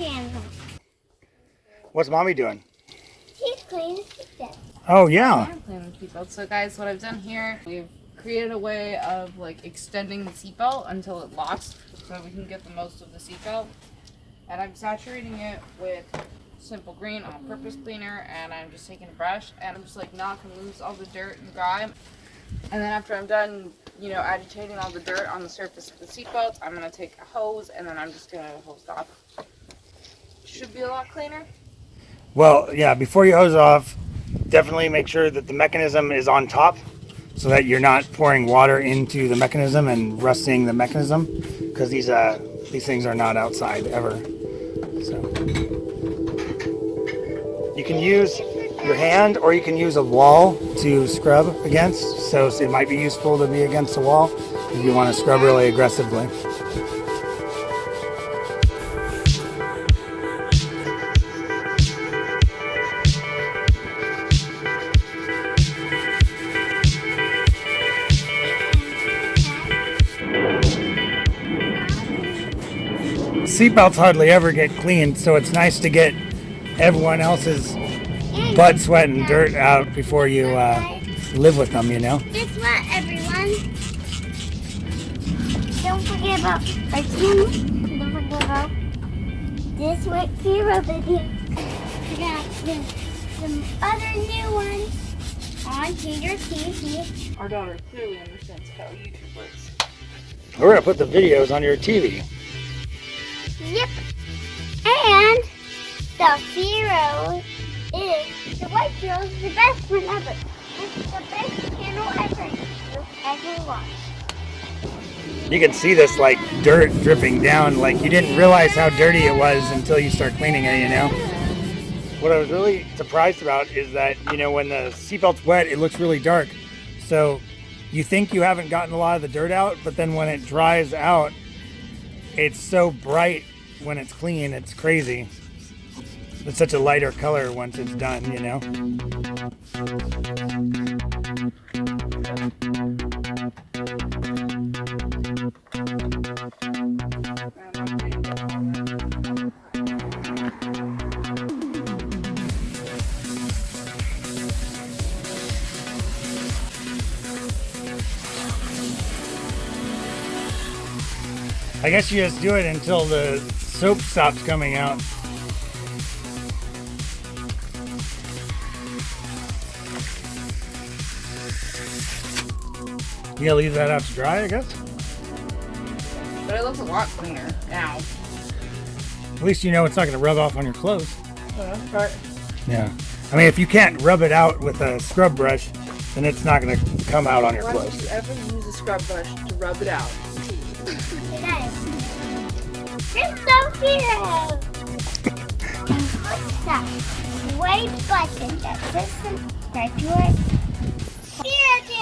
channel. What's Mommy doing? She's cleaning the seatbelt. Oh, yeah. I'm cleaning the seatbelt. So guys, what I've done here, we've created a way of like extending the seatbelt until it locks so we can get the most of the seatbelt. And I'm saturating it with simple green on-purpose cleaner, and I'm just taking a brush and I'm just like knocking loose all the dirt and grime. And then after I'm done, you know, agitating all the dirt on the surface of the seatbelt, I'm gonna take a hose and then I'm just gonna hose off. Should be a lot cleaner. Well, yeah, before you hose off, definitely make sure that the mechanism is on top so that you're not pouring water into the mechanism and rusting the mechanism, because these things are not outside ever. So you can use your hand or you can use a wall to scrub against. So it might be useful to be against the wall if you want to scrub really aggressively. Seatbelts hardly ever get cleaned, so it's nice to get everyone else's butt, sweat, and dirt out before you live with them, you know? Guess what, everyone? Don't forget about our channel. Don't forget about this week Fiero video. We got some other new ones on your TV. Our daughter clearly understands how YouTube works. We're going to put the videos on your TV. Yep. And the Fiero is the white girl is the best one ever. It's the best channel ever you've ever watched. You can see this like dirt dripping down, like you didn't realize how dirty it was until you start cleaning it, you know? What I was really surprised about is that, you know, when the seatbelt's wet, it looks really dark. So you think you haven't gotten a lot of the dirt out, but then when it dries out, it's so bright when it's clean, it's crazy. It's such a lighter color once it's done, you know? I guess you just do it until the soap stops coming out. You gotta leave that out to dry, I guess? But it looks a lot cleaner now. At least you know it's not gonna rub off on your clothes. Right. Yeah. I mean, if you can't rub it out with a scrub brush, then it's not gonna come out on your Why clothes. don't you ever use a scrub brush to rub it out? It's so Fiero. What's that? White button that says subscribe to our Fiero channel.